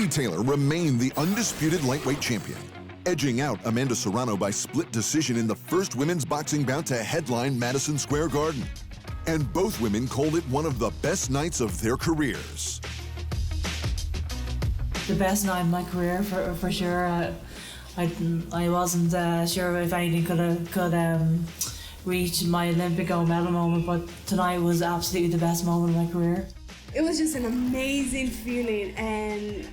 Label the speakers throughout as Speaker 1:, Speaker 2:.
Speaker 1: Katie Taylor remained the undisputed lightweight champion, edging out Amanda Serrano by split decision in the first women's boxing bout to headline Madison Square Garden. And both women called it one of the best nights of their careers.
Speaker 2: The best night in my career, for sure. I wasn't sure if anything could reach my Olympic gold medal moment, but tonight was absolutely the best moment of my career.
Speaker 3: It was just an amazing feeling, and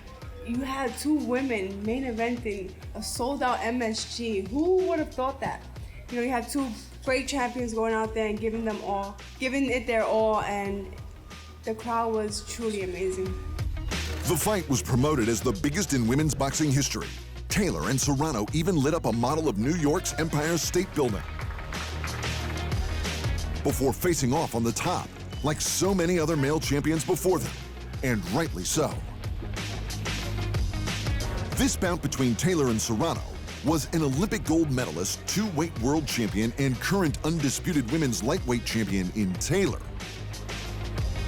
Speaker 3: you had two women main eventing a sold-out MSG. Who would have thought that? You know, you had two great champions going out there and giving it their all, and the crowd was truly amazing.
Speaker 1: The fight was promoted as the biggest in women's boxing history. Taylor and Serrano even lit up a model of New York's Empire State Building before facing off on the top, like so many other male champions before them, and rightly so. This bout between Taylor and Serrano was an Olympic gold medalist, two-weight world champion, and current undisputed women's lightweight champion in Taylor,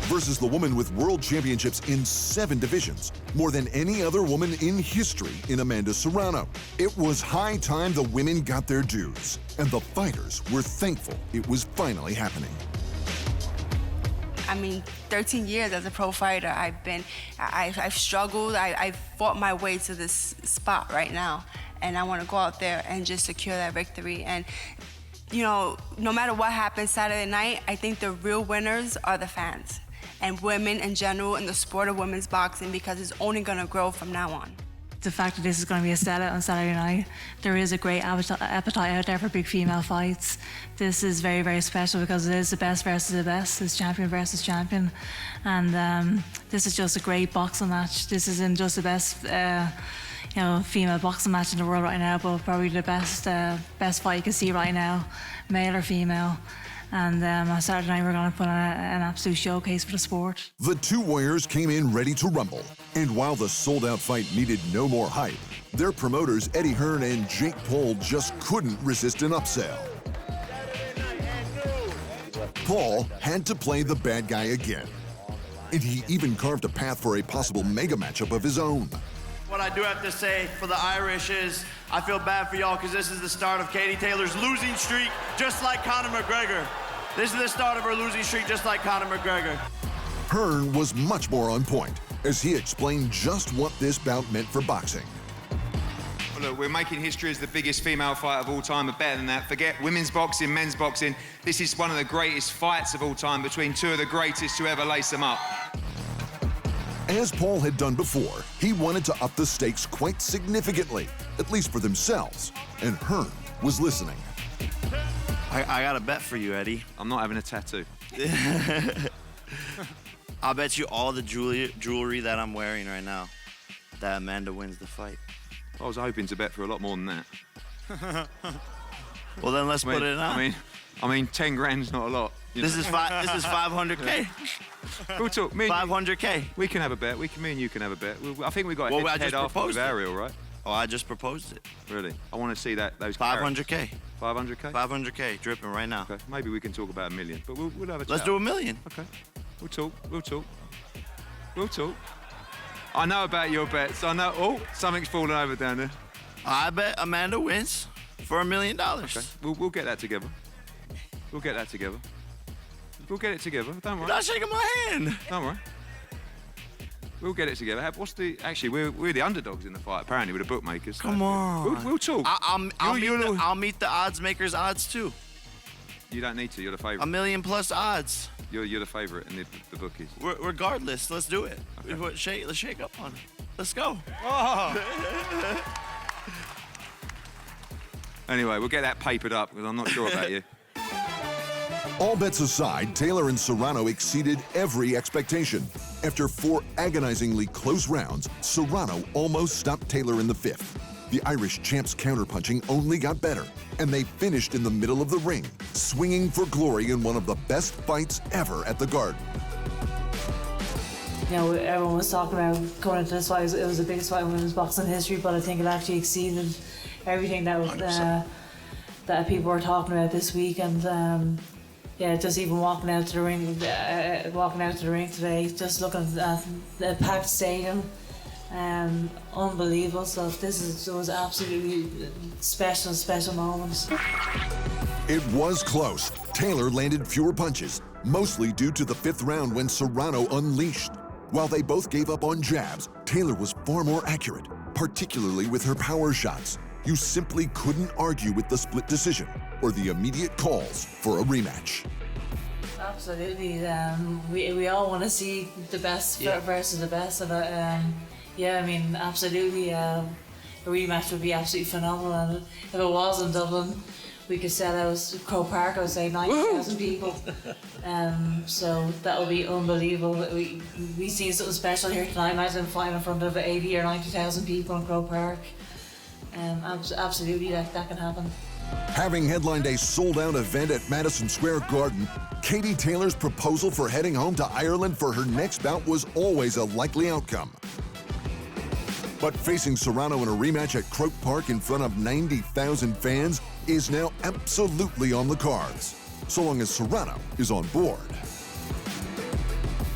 Speaker 1: versus the woman with world championships in 7 divisions, more than any other woman in history in Amanda Serrano. It was high time the women got their dues, and the fighters were thankful it was finally happening.
Speaker 4: I mean, 13 years as a pro fighter, I've struggled, I've fought my way to this spot right now, and I want to go out there and just secure that victory. And you know, no matter what happens Saturday night, I think the real winners are the fans and women in general in the sport of women's boxing, because it's only going to grow from now on.
Speaker 2: The fact that this is going to be a sellout on Saturday night, there is a great appetite out there for big female fights. This is very, very special because it is the best versus the best. It's champion versus champion. And this is just a great boxing match. This isn't just the best female boxing match in the world right now, but probably the best fight you can see right now, male or female. And on Saturday night, we're going to put on an absolute showcase for the sport.
Speaker 1: The two warriors came in ready to rumble. And while the sold-out fight needed no more hype, their promoters Eddie Hearn and Jake Paul just couldn't resist an upsell. Paul had to play the bad guy again. And he even carved a path for a possible mega matchup of his own.
Speaker 5: What I do have to say for the Irish is I feel bad for y'all because this is the start of Katie Taylor's losing streak, just like Conor McGregor. This is the start of her losing streak, just like Conor McGregor.
Speaker 1: Hearn was much more on point as he explained just what this bout meant for boxing.
Speaker 6: Well, look, we're making history as the biggest female fight of all time, but better than that, forget women's boxing, men's boxing. This is one of the greatest fights of all time between two of the greatest to ever lace them up.
Speaker 1: As Paul had done before, he wanted to up the stakes quite significantly, at least for themselves, and Hearn was listening.
Speaker 5: I got a bet for you, Eddie.
Speaker 6: I'm not having a tattoo.
Speaker 5: I'll bet you all the jewelry that I'm wearing right now that Amanda wins the fight.
Speaker 6: I was hoping to bet for a lot more than that.
Speaker 5: Well, then let's put it out.
Speaker 6: I mean, 10 grand's not a lot.
Speaker 5: This is 500K.
Speaker 6: We'll talk.
Speaker 5: 500K.
Speaker 6: We can have a bet. Me and you can have a bet. I think we got head after with Ariel, right?
Speaker 5: Oh, I just proposed it.
Speaker 6: Really? I want to see those
Speaker 5: 500K.
Speaker 6: 500K?
Speaker 5: 500K, dripping right now.
Speaker 6: Okay, maybe we can talk about $1 million, but we'll have a chat.
Speaker 5: Let's do $1 million.
Speaker 6: Okay, we'll talk. I know about your bets. I know, something's falling over down there.
Speaker 5: I bet Amanda wins for $1 million.
Speaker 6: Okay, we'll get that together. We'll get it together. Don't worry.
Speaker 5: You're not shaking my hand.
Speaker 6: Don't worry. We'll get it together. Actually, we're the underdogs in the fight, apparently, with the bookmakers.
Speaker 5: Come on.
Speaker 6: We'll talk.
Speaker 5: I'll meet the odds makers' odds, too.
Speaker 6: You don't need to. You're the favourite.
Speaker 5: $1 million plus odds.
Speaker 6: You're the favourite in the bookies.
Speaker 5: Regardless, let's do it. Okay. Let's shake up on it. Let's go.
Speaker 6: Oh. Anyway, we'll get that papered up, because I'm not sure about you.
Speaker 1: All bets aside, Taylor and Serrano exceeded every expectation. After 4 agonizingly close rounds, Serrano almost stopped Taylor in the 5th. The Irish champ's counterpunching only got better, and they finished in the middle of the ring, swinging for glory in one of the best fights ever at the Garden.
Speaker 2: You know, everyone was talking about going into this fight, it was the biggest fight in women's boxing history, but I think it actually exceeded everything that people were talking about this week. And just even walking out to the ring today, just looking at the packed stadium, Unbelievable stuff. Was absolutely special moments.
Speaker 1: It was close. Taylor landed fewer punches, mostly due to the 5th round when Serrano unleashed. While they both gave up on jabs, Taylor was far more accurate, particularly with her power shots. You simply couldn't argue with the split decision or the immediate calls for a rematch.
Speaker 2: Absolutely. We all want to see the best versus the best. And yeah, I mean, absolutely. A rematch would be absolutely phenomenal. And if it was in Dublin, we could sell out Crow Park, I would say 90,000 people. So that would be unbelievable. We seen something special here tonight. Imagine fighting in front of 80 or 90,000 people in Crow Park. Absolutely, that can happen.
Speaker 1: Having headlined a sold-out event at Madison Square Garden, Katie Taylor's proposal for heading home to Ireland for her next bout was always a likely outcome. But facing Serrano in a rematch at Croke Park in front of 90,000 fans is now absolutely on the cards, so long as Serrano is on board.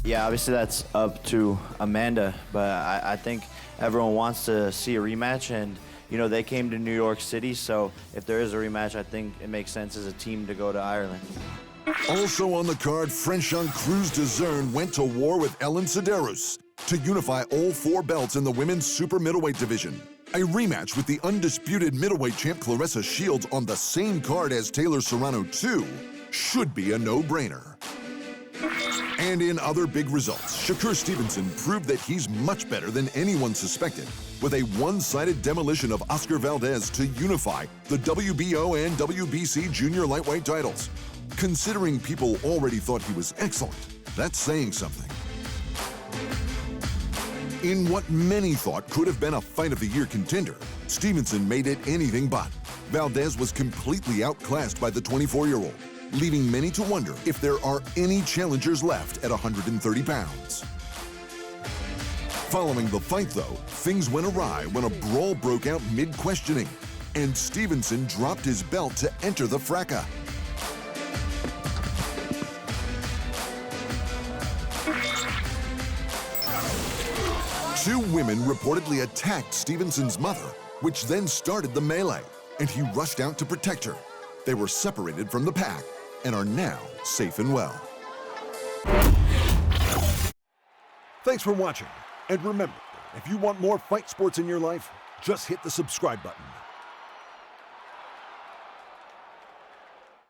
Speaker 7: Yeah, obviously that's up to Amanda, but I think everyone wants to see a rematch, and you know, they came to New York City, so if there is a rematch, I think it makes sense as a team to go to Ireland.
Speaker 1: Also on the card, Franchon Crews-Dezurn went to war with Ellen Siderus to unify all 4 belts in the women's super middleweight division. A rematch with the undisputed middleweight champ Claressa Shields on the same card as Taylor Serrano 2 should be a no-brainer. And in other big results, Shakur Stevenson proved that he's much better than anyone suspected with a one-sided demolition of Oscar Valdez to unify the WBO and WBC junior lightweight titles. Considering people already thought he was excellent, that's saying something. In what many thought could have been a Fight of the Year contender, Stevenson made it anything but. Valdez was completely outclassed by the 24-year-old, leaving many to wonder if there are any challengers left at 130 pounds. Following the fight, though, things went awry when a brawl broke out mid-questioning, and Stevenson dropped his belt to enter the fracas. Two women reportedly attacked Stevenson's mother, which then started the melee, and he rushed out to protect her. They were separated from the pack and are now safe and well. Thanks for watching. And remember, if you want more fight sports in your life, just hit the subscribe button.